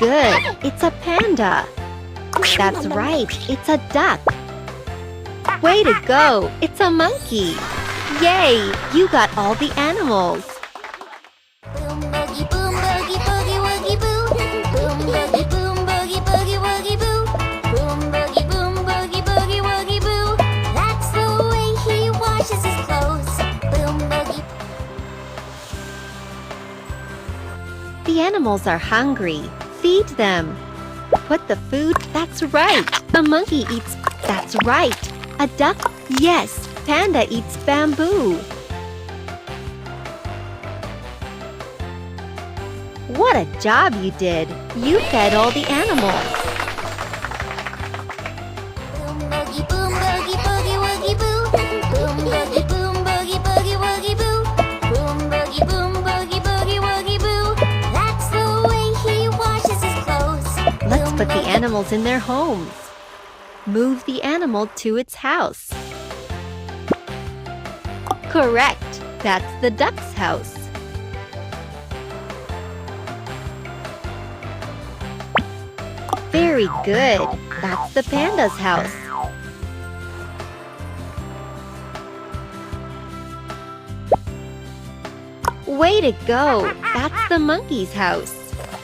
good. It's a panda. That's right. It's a duck. Way to go. It's a monkey. Yay! You got all the animals. Boom boogie boogie woogie boo. Boom boogie boogie woogie boo. Boom boogie woogie boo. That's the way he washes his clothes. Boom boogie. The animals are hungry. Feed them. Put the food. That's right. A monkey eats. That's right. A duck. Yes. Panda eats bamboo. What a job you did! You fed all the animals. Boom boogie woogie boo. Boom boogie woogie boo. Boom boogie woogie boo. That's the way he washes his clothes. Let's put the animals in their homes. Move the animal to its house. Correct! That's the duck's house. Very good. That's the panda's house. Way to go! That's the monkey's house.